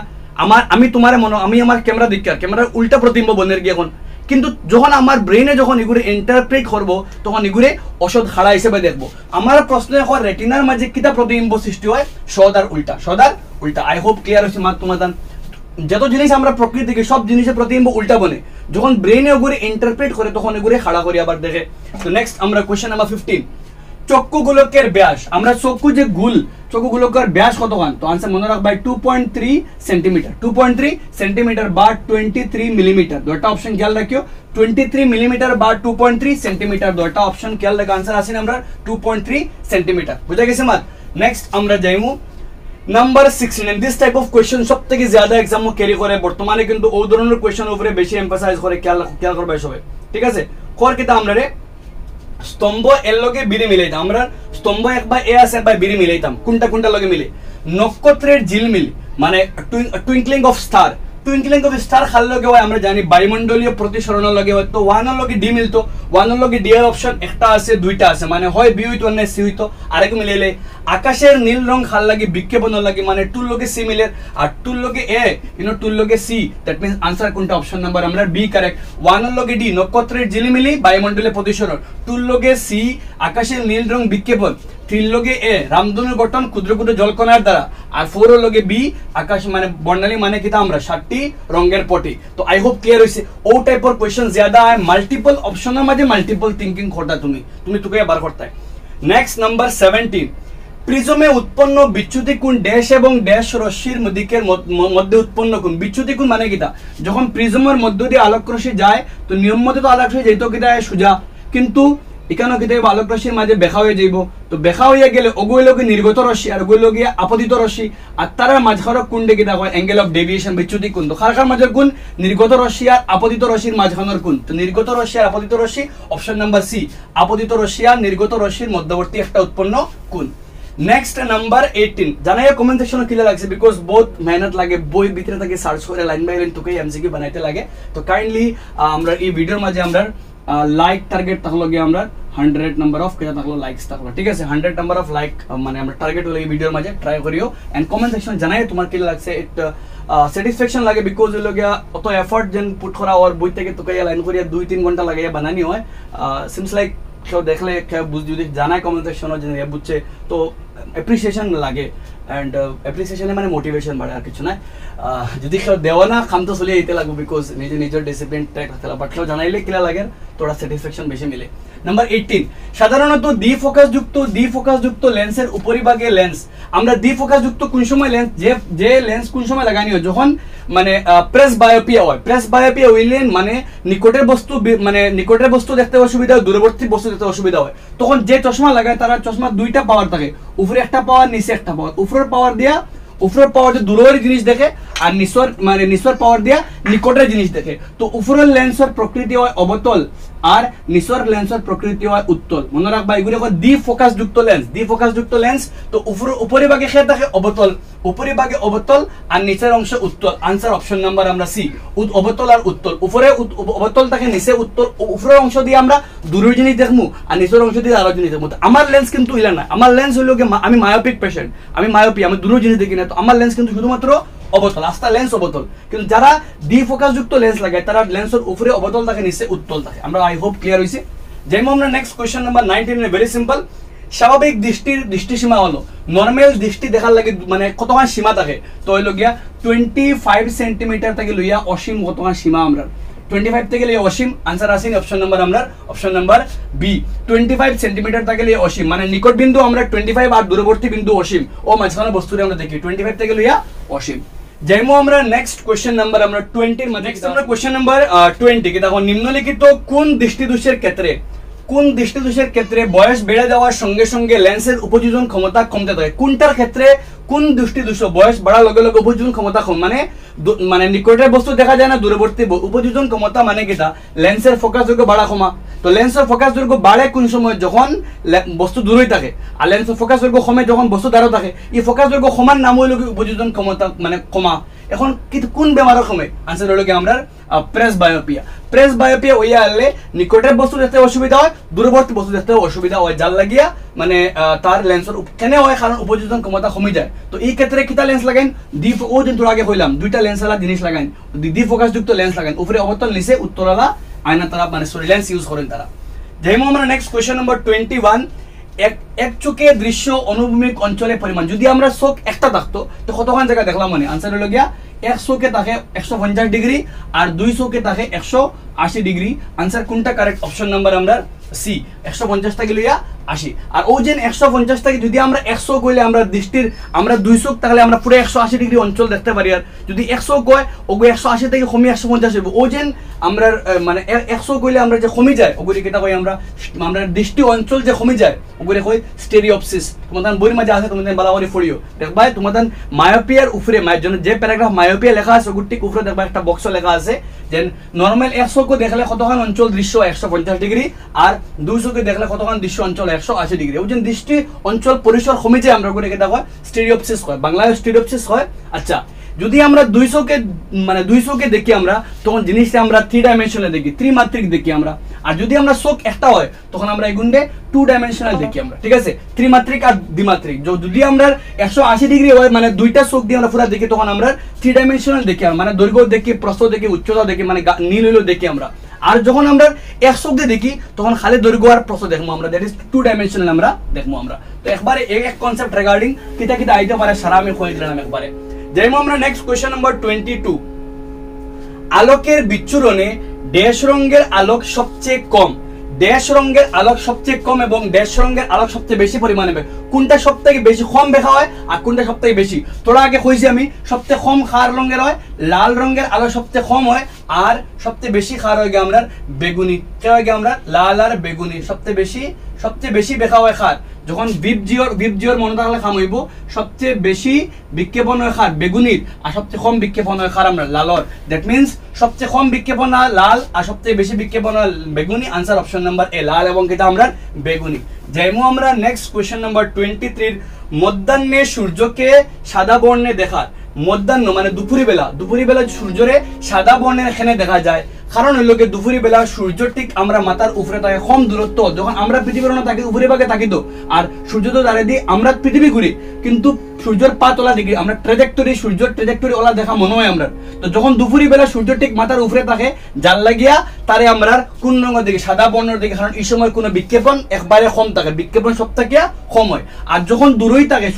Speaker 1: আমি আমার ক্যামেরা দেখি, ক্যামেরার উল্টা প্রতিবিম্ব বনের গিয়ে এখন। কিন্তু যখন আমার ব্রেনে যখন এগুলো ইন্টারপ্রেট করবো তখন এগুলো অসদ খাড়া হিসেবে দেখবো। আমার প্রশ্ন এখন রেটিনার মাঝে কিতা প্রতিবিম্ব সৃষ্টি হয়? সদার উল্টা। আই হোপ ক্লিয়ার হয়েছে মাত তোমার। যত জিনিস আমরা প্রকৃতিকে সব জিনিসের প্রতিবিম্ব উল্টা বনে, যখন ব্রেনে ওগুলো ইন্টারপ্রেট করে তখন এগুলো খাড়া করে আবার দেখে। তো নেক্সট আমরা কোশ্চেন নাম্বার 15। চক্ষুগোলকের ব্যাস, আমরা চক্ষু যে চক্ষুগোলকের ব্যাস কতখান? তো আনসার মনে রাখবাই 2.3 সেন্টিমিটার। 2.3 সেন্টিমিটার বা 23 মিলিমিটার। দুটো অপশন খেয়াল রাখিও, 23 মিলিমিটার বা 2.3 সেন্টিমিটার। দুটো অপশন খেয়াল রাখা, আনসার আছে আমরা 2.3 সেন্টিমিটার। বুঝা গেছে মাত? নেক্সট আমরা যাইমু number 16 this type of question সবথেকে জ্যাদা এক্সাম ক্যারি করে বর্তমানে কিন্তু ও ধরনের কোয়েশ্চন উপরে বেশি এমফাসাইজ করে খেয়াল করবে সবাই ঠিক আছে কর কিতা আমরা রে স্তম্ভ এর লগে বিড়ি মিলাইতাম আমরা স্তম্ভ একবার এ আছে একবার বিড়ি মিলাইতাম কোনটা লগে মিলে নক্ষত্রের ঝিলমিল মানে টুইঙ্কলিং অফ স্টার খাল লগে হয় আমরা জানি বায়ুমণ্ডলীয় প্রতিসরণের লগে হয় তো ওয়ানের লগে ডি মিলতো ওয়ানের লগে ডি এর অপশন একটা আছে দুইটা আছে মানে হয় বি হইতো না সি হইতো আরেক মিলাইলে আকাশের নীল রং খাল লাগে বিক্ষেপণের লাগে মানে টুর লগে সি মিলে আর টুর লগে এ টুর লগে সি দ্যাট মিন্স আনসার কোনটা অপশন নাম্বার আমরা বি কারেক্ট ওয়ানের লগে ডি নক্ষত্রের ঝিলিমিলি বায়ুমণ্ডলীয় প্রতিসরণ টুর লগে সি আকাশের নীল রং বিক্ষেপণ থ্রির লগে এ রামধনুর গঠন ক্ষুদ্র ক্ষুদ্র জলকণার দ্বারা আর ফোর এর লগে বি আকাশ মানে বর্ণালী মানে কিতা আমরা 7টি রঙের পটি তো আই হোপ ক্লিয়ার হইছে ও টাইপের কোশ্চেন ज्यादा है মাল্টিপল অপশনের মাঝে মাল্টিপল থিংকিং করতা তুমি তোকে বার করতে নেক্সট নাম্বার 17 প্রিজমে উৎপন্ন বিচ্যুতি কোণ ড্যাশ এবং ড্যাশ রশ্মির মধ্যে উৎপন্ন কোণ বিচ্যুতি কোণ মানে কিতা যখন প্রিজমের মধ্য দিয়ে আলোক রশ্মি যায় তো নিয়ম মতে তো আলোক রশ্মি যাইতো কিতা সোজা কিন্তু এখানে কিতা আলোক রশ্মির মাঝে বেখা হয়ে যাইব তো বেখা হয়ে গেলে ওগুলো লগে নির্গত রশ্মি আর ওগুলো লগে আপতিত রশ্মি আর তারা মাঝখানে কোণে কিতা হয় অ্যাঙ্গেল অফ ডেভিয়েশন বিচ্যুতি কোণ তো খারখার মাঝে কোণ নির্গত রশ্মি আর আপতিত রশ্মির মাঝখানের কোণ তো নির্গত রশ্মি আর আপতিত রশ্মি অপশন নাম্বার সি আপতিত রশ্মি আর নির্গত রশ্মির মধ্যবর্তী একটা উৎপন্ন কোণ নেক্সট নাম্বার 18 জানাই কমেন্ট সেকশনে কি লাগছে বিকজ বহুত মেহনত লাগে বই ভিতরে থেকে সার্চ করে লাইন বাই লাইন তোকে এমসিকিউ বানাইতে লাগে তো কাইন্ডলি আমরা এই ভিডিওর মাঝে আমরা লাইক টার্গেট থাকলো গিয়ে আমরা 100 নাম্বার অফ কেটা থাকলো লাইকস থাকলো ঠিক আছে 100 নাম্বার অফ লাইক মানে আমরা টার্গেট হলো এই ভিডিওর মাঝে ট্রাই করিও এন্ড কমেন্ট সেকশন জানাই তোমার কি লাগছে ইট স্যাটিসফ্যাকশন লাগে বিকজ হলো গিয়া অত এফর্ট যেন পুট করা আর বই থেকে তোকে লাইন করিয়া 2-3 ঘন্টা লাগে বানানি হয় সিমস লাইক কেউ দেখলে কেউ যদি জানায় কমেন্ট সেকশনে যে বুঝছে তো অ্যাপ্রিসিয়েশন লাগে এন্ড অ্যাপ্রিসিয়েশনে মানে মোটিভেশন বাড়ে আর কিছু না যদি কেউ দেওয়া না খাম তো চলে যেতে লাগবে বিকজ নিজের ডিসিপ্লিন ট্র্যাক রাখতে লাগবে বাট কেউ জানাইলে কিলা লাগে তোরা স্যাটিসফ্যাকশন বেশি মিলে নাম্বার 18 সাধারণত দ্বি ফোকাস যুক্ত লেন্সের উপরিভাগে লেন্স আমরা দ্বি ফোকাস যুক্ত কোন সময় লেন্স যে লেন্স কোন সময় লাগানি হয় যখন মানে প্রেস বায়োপিয়া হইলে মানে নিকটের বস্তু দেখতে অসুবিধা হয় দূরবর্তী বস্তু দেখতে অসুবিধা হয় তখন যে চশমা লাগায় তারা চশমা দুইটা পাওয়ার থাকে উপরে একটা পাওয়ার নিচে একটা পাওয়ার উপরের পাওয়ার দিয়ে দূরের জিনিস দেখে আর নিচের পাওয়ার দিয়া নিকটের জিনিস দেখে তো উপরের লেন্সের প্রকৃতি হয় অবতল আর নিচের লেন্সের প্রকৃতি হয় উত্তল মনে রাখবা এগুলো দ্বি ফোকাস যুক্ত লেন্স তো উপরিভাগে খেয়ে থাকে উপরিভাগে অবতল আর নিচের অংশ উত্তল আনসার অপশন নাম্বার আমরা সি অবতল আর উত্তল উপরে অবতল থাকে নিচে উত্তল উপরের অংশ দিয়ে আমরা দূরের জিনিস দেখবো আর নিচের অংশ দিয়ে আরো জিনিস দেখবো আমার লেন্স কিন্তু ইলা না আমার লেন্স হইলো আমি মায়োপিক পেশেন্ট আমি দূরের জিনিস দেখি না তো আমার লেন্স কিন্তু শুধুমাত্র অবতল আস্তা লেন্স অবতল কিন্তু যারা দ্বি ফোকাস যুক্ত লেন্স লাগায় তারা লেন্সের উপরে অবতল থাকে নিচে উত্তল থাকে আমরা আই হোপ ক্লিয়ার হইছে যেমন আমরা next question number 19 very simple স্বাভাবিক দৃষ্টিসীমা হলো নরমাল দৃষ্টি দেখার লাগে মানে কতখান সীমা থাকে তো হইলো গিয়া 25 সেন্টিমিটার থেকে লইয়া অসীম কতখান সীমা আমরা 25 থেকে লইয়া অসীম আনসার আসেনি অপশন নাম্বার বি 25 সেন্টিমিটার থেকে লইয়া অসীম মানে নিকট বিন্দু আমরা 25 আর দূরবর্তী বিন্দু অসীম ও মাঝখানে বস্তুরে আমরা দেখি 25 থেকে লইয়া অসীম যেমন আমরা নেক্সট কোশ্চেন নাম্বার আমরা 20 এর মধ্যে আমরা কোশ্চেন নাম্বার 20 কি দেখো নিম্নলিখিত কোন দৃষ্টিদোষের ক্ষেত্রে বয়স বেড়ে যাওয়ার সঙ্গে সঙ্গে লেন্সের উপযোজন ক্ষমতা কমতে থাকে কোনটার ক্ষেত্রে কোন দৃষ্টিদোষ বয়স বাড়ার লগে লগে উপযোজন ক্ষমতা কম মানে নিকটের বস্তু দেখা যায় না দূরবর্তী উপযোজন ক্ষমতা মানে কিটা লেন্সের ফোকাস দৈর্ঘ্য বাড়া কমা তো লেন্সের ফোকাস দৈর্ঘ্য বাড়ে কোন সময় যখন বস্তু দূরেই থাকে আর লেন্সের ফোকাস দৈর্ঘ্য কমে যখন বস্তু দ্বারা থাকে এই ফোকাস দৈর্ঘ্য সমান নাম হইল উপযোজন ক্ষমতা মানে কমা এখন কোন বেমারের কমে আনসার হলো কি আমরা প্রেস বায়োপিয়া হইয়া আনলে নিকটের বস্তু দেখতে অসুবিধা হয় দূরবর্তী বস্তু দেখতে অসুবিধা হয় যার লাগিয়া মানে তার লেন্সের কেন হয় কারণ উপযোজন ক্ষমতা কমে যায় তো এই ক্ষেত্রে কিটা লেন্স লাগাইন ও দিন তোর আগে কইলাম দুইটা লেন্স वाला জিনিস লাগাইন দ্বি ফোকাস যুক্ত লেন্স লাগাইন উপরে অবতল নিচে উত্তরালা আয়না তারা মানে লেন্স ইউজ করেন তারা যেমন আমরা নেক্সট কোশ্চেন নাম্বার 21 এক চোখে দৃশ্য অনুভূমিক অঞ্চলের পরিমাণ যদি আমরা চোখ একটা থাকতো তো কতখান জায়গা দেখলাম মানে আনসার হলো গিয়া এক চোখে থাকে 150 ডিগ্রি আর দুই চোখে থাকে 180 ডিগ্রি আনসার কোনটা কারেক্ট অপশন নাম্বার আমরা সি 150 থেকে লইয়া 80 আর ও যেন 150 থেকে যদি আমরা 100 কইলে আমরা দৃষ্টির আমরা দুই চোখ তাহলে আমরা পুরো 180 ডিগ্রি অঞ্চল দেখতে পারি আর যদি 100 কয় ওগো 180 থেকে কমে 150 হবে ও যেন আমরা মানে 100 কইলে আমরা যে কমে যায় ওগুলি কিটা কই আমরা দৃষ্টি অঞ্চল যে কমে যায় ওগুলি কই স্টেরিওপসিস তোমাদের বইয়ের মাঝে আছে তোমাদের বালা করে পড়িও দেখবা তোমাদের মায়োপিয়ার উপরে যে প্যারাগ্রাফ মায়োপিয়া লেখা আছে ওগুলো ঠিক উপরে দেখবা একটা বক্স লেখা আছে যে নরমাল 100 কে দেখলে কতখান অঞ্চল দৃশ্য 150 ডিগ্রি আর 200 কে দেখলে কতখান দৃশ্য অঞ্চল 180 ডিগ্রি ওই যে দৃষ্টি অঞ্চল পরিসর কমে যায় আমরা করে দেখো স্টেরিওপসিস হয় বাংলায় স্টেরিওপসিস হয় আচ্ছা যদি আমরা 200 কে মানে 200 কে দেখি আমরা তখন জিনিসটা আমরা 3 ডাইমেনশনাল দেখি ত্রিমাত্রিক দেখি আমরা আর যদি আমরা চোখ একটা হয় তখন আমরা এগুনকে 2 ডাইমেনশনাল দেখি আমরা ঠিক আছে ত্রিমাত্রিক আর দ্বিমাত্রিক যদি আমরা 180 ডিগ্রি হয় মানে দুইটা চোখ দিয়ে আমরা পুরো দেখি তখন আমরা 3 ডাইমেনশনাল দেখি মানে দৈর্ঘ্য দেখি প্রস্থ দেখি উচ্চতা দেখি মানে নীল হলো দেখি আমরা আর যখন আমরা এক চোখ দিয়ে দেখি তখন খালি দৈর্ঘ্য আর প্রস্থ দেখবো আমরা দ্যাট ইজ 2 ডাইমেনশনাল আমরা দেখবো আমরা তো একবারে এক কনসেপ্ট রিগার্ডিং কিতা কিতা আইতে পারে সারা আমি কই দিলাম একবারে যাইমো আমরা নেক্সট কোশ্চেন নাম্বার 22 আলোকের বিচ্ছুরণে ড্যাশ রঙের আলোক সবচেয়ে কম ড্যাশ রঙের আলোক সবচেয়ে কম এবং ড্যাশ রঙের আলোক সবচেয়ে বেশি পরিমাণে হবে কোনটা সবথেকে বেশি কম দেখা হয় আর কোনটা সবথেকে বেশি তোরা আগে কইছি আমি সবচেয়ে কম খার রঙের হয় লাল রঙের আলো সবচেয়ে কম হয় আর সবচেয়ে বেশি খার হয় আমরা বেগুনি কে হয় আমরা লাল আর বেগুনি সবচেয়ে বেশি দেখা হয় খার যখন বিপজিওর মনে থাকলে খাম হইব সবচেয়ে বেশি বিক্ষেপণ হয় খার বেগুনির আর সবচেয়ে কম বিক্ষেপণ হয় খার আমরা লালর দ্যাট মিন্স সবচেয়ে কম বিক্ষেপণ হয় লাল আর সবচেয়ে বেশি বিক্ষেপণ হয় বেগুনি আনসার অপশন নাম্বার এ লাল এবং কিটা আমরা বেগুনি যাইমু আমরা নেক্সট কোশ্চেন নাম্বার 23 এর মধ্যাহ্নে সূর্যকে সাদা বর্ণে দেখার মধ্যাহ্ন মানে দুপুরি বেলা সূর্যরে সাদা বর্ণের এখানে দেখা যায় কারণ হইল কি দুপুরি বেলা সূর্য ঠিক আমরা মাথার উপরে থাকে কম দূরত্ব যখন আমরা পৃথিবীর থাকি উপরে ভাগে থাকি তো আর সূর্য তো দাঁড়িয়ে দিয়ে আমরা পৃথিবী ঘুরি কিন্তু সূর্যের পা তোলা দেখি আমরা সূর্যের ট্রেজেক্টরি ওলা দেখা মনে হয় আমরা তো যখন দুপুরি বেলা সূর্য ঠিক মাথার উপরে থাকে জাল লাগিয়া তারে আমরা কোন রঙের দেখি সাদা বর্ণের দেখি কারণ এই সময় কোনো বিক্ষেপণ একবারে কম থাকে বিক্ষেপণ সব থেকে কম হয় আর যখন দূরই থাকে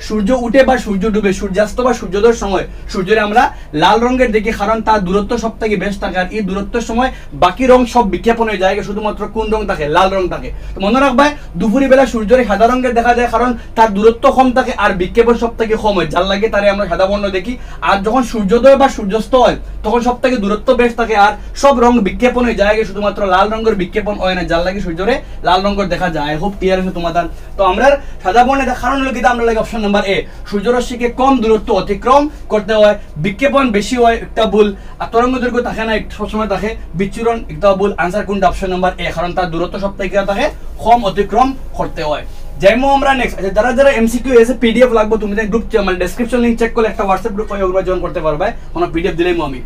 Speaker 1: সূর্য উঠে বা সূর্য ডুবে সূর্যাস্ত বা সূর্যোদয়ের সময় সূর্যের আমরা লাল রঙের দেখি কারণ তার দূরত্ব সব থেকে বেশি থাকে আর এই দূরত্বের সময় বাকি রং সব বিক্ষেপণ হয়ে যায় শুধুমাত্র কোন রং থাকে লাল রং থাকে তো মনে রাখবা দুপুরি বেলা সূর্যের সাদা রঙের দেখা যায় কারণ তার দূরত্ব কম থাকে আর বিক্ষেপণ সব থেকে কম হয় যার লাগে তারে আমরা সাদা বর্ণ দেখি আর যখন সূর্যোদয় বা সূর্যাস্ত হয় তখন সব থেকে দূরত্ব বেশ থাকে আর সব রং বিক্ষেপণ হয়ে যায় শুধুমাত্র লাল রঙের বিক্ষেপণ হয় না যার লাগে সূর্যরে লাল রঙের দেখা যায় খুব ক্লিয়ার আছে তোমাদের তো আমরা সাদা বর্ণে দেখা কারণ হলো কি আমরা লাগে অপশন নাম্বার এ সূর্যরশ্মিকে কম দূরত্ব অতিক্রম করতে হয় বিক্ষেপণ বেশি হয় একটা ভুল আর তরঙ্গ দৈর্ঘ্য থাকে না সবসময় থাকে বিচ্ছুরণ একটা ভুল আনসার কোনটা অপশন নাম্বার এ কারণ তার দূরত্ব সব থেকে থাকে কম অতিক্রম করতে হয় যাইমো আমরা নেক্সট আচ্ছা যারা এমসিকিউ এসে পিডিএফ লাগবে তুমি গ্রুপ মানে ডেসক্রিপশন লিংক চেক করলে একটা হোয়াটসঅ্যাপ গ্রুপ হয় ওগুলো জয়েন করতে পারবে কোনো পিডিএফ দিলেই আমি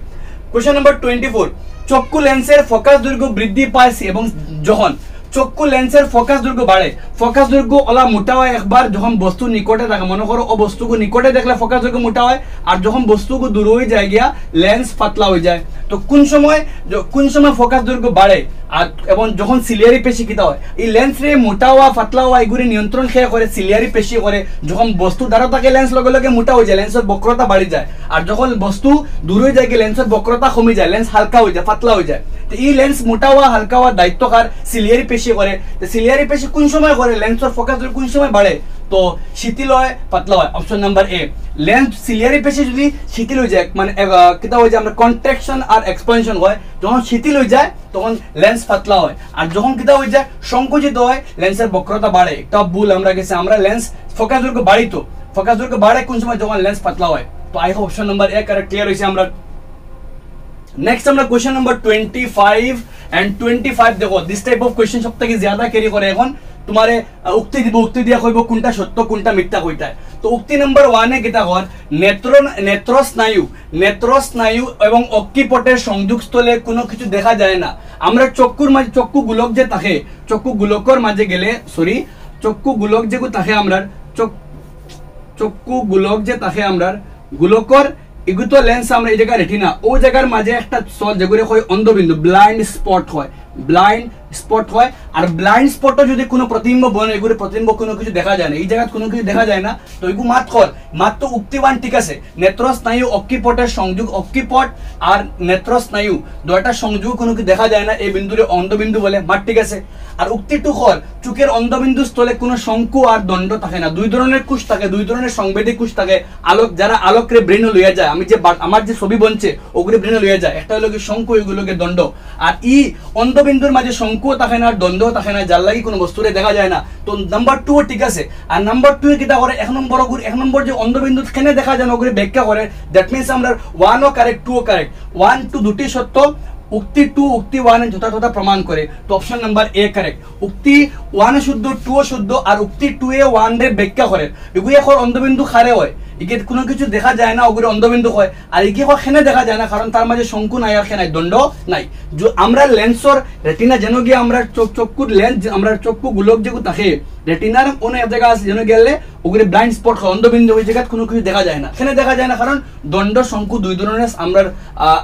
Speaker 1: কোশ্চেন নাম্বার 24 চক্ষু লেন্সের ফোকাস দৈর্ঘ্য বৃদ্ধি পায় এবং যখন চক্ষু লেন্সের ফোকাস দৈর্ঘ্য বাড়ে ফোকাস দৈর্ঘ্য ওলা মোটা হয় একবার যখন বস্তু নিকটে থাকে মনে করো ও বস্তুকে নিকটে দেখলে ফোকাস দৈর্ঘ্য মোটা হয় আর যখন বস্তুকে দূর হয়ে যায় গিয়া লেন্স পাতলা হয়ে যায় তো কোন সময় ফোকাস দৈর্ঘ্য বাড়ে আর এবং যখন সিলিয়ারি পেশি কিতা হয় এই লেন্স রে মোটা হওয়া পাতলা হওয়া এগুলি নিয়ন্ত্রণ খেয়ে করে সিলিয়ারি পেশি করে যখন বস্তু দ্বারা থাকে লেন্স লগে লগে মোটা হয়ে যায় লেন্সের বক্রতা বাড়ি যায় আর যখন বস্তু দূর হয়ে যায় লেন্সের বক্রতা কমে যায় লেন্স হালকা হয়ে যায় পাতলা হয়ে যায় তো এই লেন্স মোটা হওয়া হালকা হওয়া দায়িত্বকার সিলিয়ারি পেশি করে তো সিলিয়ারি পেশি কোন সময় করে লেন্সের ফোকাস কোন সময় বাড়ে তো শিথিল হয় পাতলা হয় option number A lens ciliary পেশি যদি শিথিল হয়ে যায় মানে কিতা হয়ে যায় আমরা কন্ট্রাকশন আর এক্সপানশন হয় যখন শিথিল হয়ে যায় তখন লেন্স পাতলা হয় আর যখন কিতা হয়ে যায় সংকুচিত হয় লেন্সের বক্রতা বাড়ে একটা ভুল আমরা গেছে আমরা লেন্স ফোকাস দৈর্ঘ্য বাড়িতো ফোকাস দৈর্ঘ্য বাড়ে কোন সময় যখন লেন্স পাতলা হয় তো I hope option number A correct clear হইছে আমরা नेक्स्ट আমরা क्वेश्चन नंबर 25 एंड 25 देखो दिस टाइप ऑफ क्वेश्चन सबथेके ज्यादा क्यारि करे এখন তোমারে উক্তি দিয়া কইব কোনটা সত্য কোনটা মিথ্যা কইতা তো উক্তি নাম্বার 1 এ কিতা কর নেত্রস্নায়ু এবং অক্কিপটের সংযোগস্থলে কোনো কিছু দেখা যায় না আমরা চক্ষুর মাঝে চক্ষু গোলক যে থাকে চক্ষু গোলকর মাঝে গেলে চক্ষু গোলক যে থাকে আমরা চক্ষু গোলক যে থাকে আমরা গোলকর এগুতো লেন্স আমরা এই জায়গা রেটিনা ও জায়গার মাঝে একটা সল যেগুলো হয় অন্ধবিন্দু ব্লাইন্ড স্পট হয় আর ব্লাইন্ড স্পটও যদি কোনো প্রতিবিম্ব বনে এগুলো প্রতিবিম্ব কোনো কিছু দেখা যায় না এই জায়গা কোনো কিছু দেখা যায় না তো এগুলো মাত্র উক্তিবান ঠিক আছে নেত্রস্নায়ু অক্কিপটের সংযোগ অক্কিপট আর নেত্রস্নায়ু দুইটা সংযোগ কোনো কিছু দেখা যায় না এই বিন্দুরে অন্ধবিন্দু বলে মাত ঠিক আছে আর উক্তি টুকর চোখের অন্ধবিন্দু স্থলে কোনো শঙ্কু আর দণ্ড থাকে না দুই ধরনের কোষ থাকে দুই ধরনের সংবেদী কোষ থাকে আলোক যারা আলোকরে ব্রেন লইয়া যায় আমি যে আমার যে ছবি বনছে ওগুলো ব্রেন লইয়া যায় একটা হলো কি শঙ্কু এগুলোকে দণ্ড আর ই অন্ধবিন্দুর মাঝে শঙ্কু শঙ্কুও থাকে না, দ্বন্দ্বও থাকে না, যার লাগি কোনো বস্তুরে দেখা যায় না। তো নাম্বার 2 ঠিক আছে। আর নাম্বার 2 কিটা করে 1 নম্বর যে অন্ধবিন্দু কেনে দেখা যায় না ওগুলো ব্যাখ্যা করে। দ্যাট মিনস আমরা 1ও কারেক্ট 2ও কারেক্ট। 1 2 দুটি সত্য, উক্তি 2 উক্তি 1 যথাযথ প্রমাণ করে। তো অপশন নাম্বার এ কারেক্ট। উক্তি 1 শুদ্ধ 2 শুদ্ধ আর উক্তি 2 এ 1 রে ব্যাখ্যা করে। এগুলো এখন অন্ধবিন্দু খারে হয়, ইকে কোনো কিছু দেখা যায় না ওগুলো অন্ধবিন্দু হয়। আর ইকে খেনে দেখা যায় না কারণ তার মাঝে শঙ্কু নাই আর খেনাই দণ্ড নাই। আমরা লেন্সর রেটিনা যেন গিয়ে আমরা চক্ষুর লেন্স আমরা চক্ষু গোলক যেগুলো থাকে রেটিনার অনেক জায়গা আছে যেন গেলে ওগুলো ব্লাইন্ড স্পট হয়, অন্ধবিন্দু ওই জায়গায় কোনো কিছু দেখা যায় না। খেনে দেখা যায় না কারণ দণ্ড শঙ্কু দুই ধরনের আমরা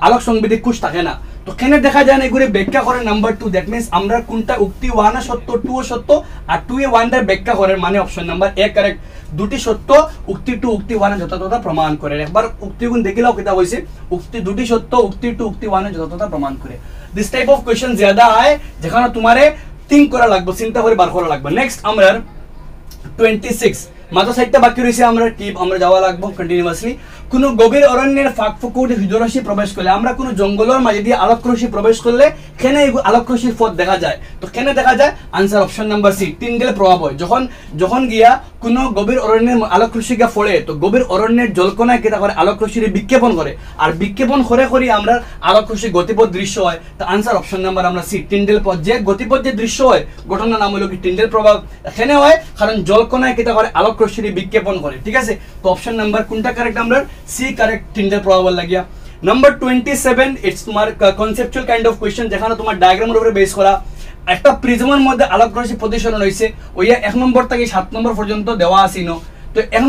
Speaker 1: আলোক সংবেদী কোষ থাকে না। তো কেনে দেখা যায় না এগুলো ব্যাখ্যা করে নাম্বার 2। দ্যাট মিনস আমরা কোনটা উক্তি 1 সত্য 2 সত্য আর 2 এ 1 ব্যাখ্যা করে, মানে অপশন নাম্বার এ কারেক্ট। দুটি সত্য, উক্তি 2 উক্তি 1 যথাযথ প্রমাণ করে। একবার উক্তিগুণ দেখিলাও কিতা হইছে, উক্তি দুটি সত্য, উক্তি 2 উক্তি 1 যথাযথ প্রমাণ করে। দিস টাইপ অফ কোশ্চেন ज्यादा আয় যেখানে তোমারে থিংক করা লাগবে, চিন্তা করে বার করা লাগবে। নেক্সট আমরা 26 মাত্র 60টা বাকি রয়েছে, আমরা কি আমরা যাওয়া লাগবো কন্টিনিউয়াসলি। কোন গভীর অরণ্যের ফাঁক ফুকুর হৃদয়রশ্মি প্রবেশ করলে, আমরা কোন জঙ্গলের মাঝে দিয়ে আলোকরশ্মি প্রবেশ করলে কেনে আলোকরশ্মির পথ দেখা যায়। তো কেনে দেখা যায়, আনসার অপশন নাম্বার সি, টিনগেল প্রভাব হয়। যখন গিয়া কোন গভীর অরণ্যের আলোকরশ্মি গিয়া পড়ে তো গভীর অরণ্যের জলকণায় কেটা করে আলোকরশ্মির বিক্ষেপণ করে, আর বিক্ষেপণ করে আমরা আলোকরশ্মি গতিপথ দৃশ্য হয়। তো আনসার অপশন নাম্বার আমরা সি, টিনডেল পথ। যে গতিপথ যে দৃশ্য হয় ঘটনার নাম হলো কি টিনডেল প্রভাব। এখানে হয় কারণ জলকণায় কেটা করে আলোকরশ্মি বিক্ষেপণ করে। ঠিক আছে, তো অপশন নাম্বার কোনটা কারেক্ট, আমরা সি কারেক্ট, টিনডেল প্রভাব লাগিয়া। নাম্বার 27 ইটস তোমার কনসেপচুয়াল কাইন্ড অফ কোশ্চেন যেখানে তোমার ডায়াগ্রামের উপরে বেস করা। একটা প্রিজমের মধ্যে আলোকরশ্মি প্রতিসরণ হয়েছে, ওইয়া 1 নম্বর থেকে 7 নম্বর পর্যন্ত দেওয়া আসিনো। তো 1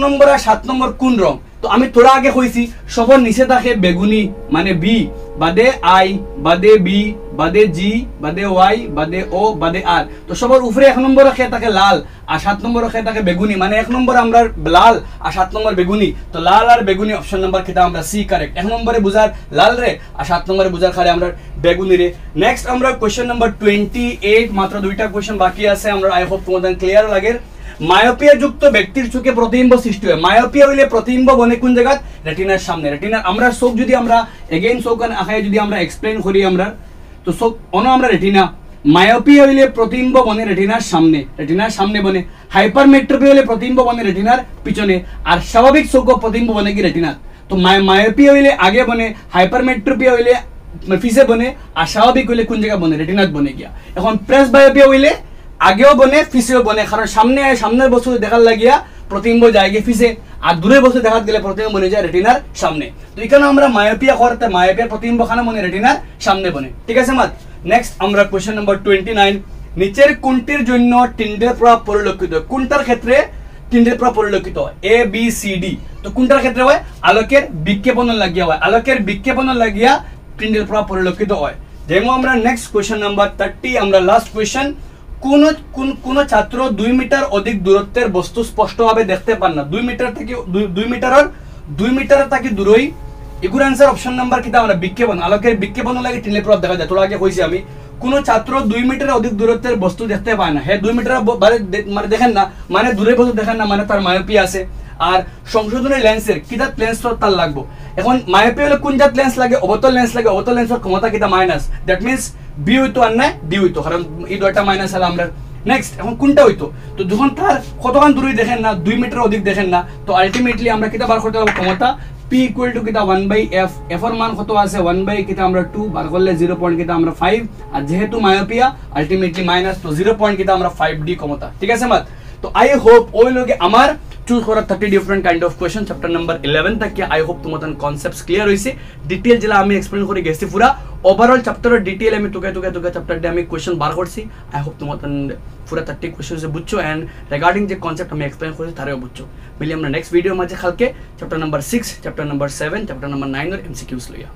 Speaker 1: নম্বর আর 7 নম্বর কোন রং? তো আমি তোরা আগে কইছি সবার নিচে থাকে বেগুনি মানে বি, বাদে আই, বাদে বি, বাদে জি, বাদে ওয়াই, বাদে ও, বাদে আর। তো সবার উপরে 1 নম্বর রাখে থাকে লাল আর 7 নম্বর রাখে থাকে বেগুনি, মানে 1 নম্বর আমরা লাল আর 7 নম্বর বেগুনি। তো লাল আর বেগুনি অপশন নাম্বার কিটা আমরা সি কারেক্ট। 1 নম্বরে বুঝার লাল রে আর 7 নম্বরে বুঝার খারে আমরা বেগুনি রে। নেক্সট আমরা কোশ্চেন নাম্বার 28, মাত্র 2টা কোশ্চেন বাকি আছে, আমরা আই হোপ তোমাদের ক্লিয়ার লাগে। মায়োপিয়া যুক্ত ব্যক্তির চোখে প্রতিবিম্ব সৃষ্টি হয়। মায়োপিয়া হইলে প্রতিবিম্ব বনে কোন জায়গা? রেটিনার সামনে। রেটিনার আমরা চোখ যদি আমরা এগেইন চোখ আঁকায় যদি আমরা এক্সপ্লেইন করি আমরা তো চোখ অনো আমরা রেটিনা। মায়োপিয়া হইলে প্রতিবিম্ব বনে রেটিনার সামনে, রেটিনার সামনে বনে। হাইপারমেট্রোপিয়া হইলে প্রতিবিম্ব বনে রেটিনার পিছনে, আর স্বাভাবিক চোখ প্রতিবিম্ব বনে কি রেটিনার। তো মায়োপিয়া হইলে আগে বনে, হাইপারমেট্রোপিয়া হইলে পিছে বনে, আর স্বাভাবিক হইলে কোন জায়গা বনে? রেটিনার বনে গিয়া। এখন প্রেসবায়োপিয়া হইলে আগেও বনে পিছেও বনে, কারণ সামনের বস্তু দেখার লাগিয়া প্রতিবিম্ব যায় গিয়ে পিছে, আর দূরের বস্তু দেখার গেলে প্রতিবিম্ব বনে যায় রেটিনার সামনে। তো এখানে আমরা মায়োপিয়া করতে মায়োপিয়ার প্রতিবিম্ব খানা বনে রেটিনার সামনে বনে। ঠিক আছে মাত। নেক্সট আমরা কোশ্চেন নাম্বার 29, নিচের কোনটির জন্য টিনডেল প্রভাব পরিলক্ষিত? কোনটার ক্ষেত্রে টিনডেল প্রভাব পরিলক্ষিত হয়? A B C D. তো কোনটার ক্ষেত্রে হয়? আলোকের বিক্ষেপণ লাগিয়া হয়, আলোকের বিক্ষেপণ লাগিয়া টিনডেল প্রভাব পরিলক্ষিত হয়। যেমন আমরা নেক্সট কোশ্চেন নাম্বার 30, আমরা লাস্ট কোশ্চেন। কোন ছাত্র 2 মিটার অধিক দূরত্বের বস্তু স্পষ্টভাবে দেখতে পান না? 2 মিটার থেকে 2 মিটার থেকে দূরই। এগুলোর আনসার অপশন নাম্বার কিটা আমরা বিক্ষেপণ। আলোকের বিক্ষেপণ লাগে টিনডেল প্রভাব দেখা যায়। তোরা আগে কইছি আমি কোন ছাত্র 2 মিটার অধিক দূরত্বের বস্তু দেখতে পায় না। হ্যাঁ 2 মিটার মানে দেখেন না, মানে দূরের বস্তু দেখেন না, মানে তার মায়োপিয়া আছে। আর সংশোধনের লেন্সের কিটা লেন্স তার লাগবো। এখন মায়োপিয়া হলে কোন জাত লেন্স লাগে? অবতল লেন্স লাগে। অবতল লেন্সের ক্ষমতা কিটা মাইনাস। দ্যাট মিনস বি হইতো আর না ডি হইতো, কারণ এই দুইটা মাইনাস হলে আমরা। নেক্সট এখন কোনটা হইতো? তো যখন তার কতক্ষণ দূরে দেখেন না, 2 মিটার অধিক দেখেন না, তো আলটিমেটলি আমরা কিটা বার করতে পারবো? ক্ষমতা P ইকুয়াল টু কিটা 1/f। এফ এর মান কত আছে? 1 কিটা আমরা 2 বার করলে 0 কিটা আমরা 5, আর যেহেতু মায়োপিয়া আলটিমেটলি মাইনাস, তো 0 কিটা আমরা 5d ক্ষমতা। ঠিক আছে মাত। তো আই হোপ ওই লোকে আমার চুজ করা 30 different kind of question chapter number 11 তক আই হোপ তোমাদের কনসেপ্টস ক্লিয়ার হইছে। ডিটেইল যেটা আমি এক্সপ্লেইন করে গেছি পুরা ওভারঅল চ্যাপ্টারের ডিটেইল আমি টুকে চ্যাপ্টারটি আমি কোয়েশ্চন বার করছি। আই হোপ তোমাদের পুরা 30 কোয়েশ্চন বুঝছো এন্ড রিগার্ডিং যে কনসেপ্ট আমি এক্সপ্লেইন করছি তারেও বুঝছো। মিলি আমরা নেক্সট ভিডিও মাঝে কালকে chapter number 6, chapter number 7, chapter number 9 এর এমসিকিউস লইয়া।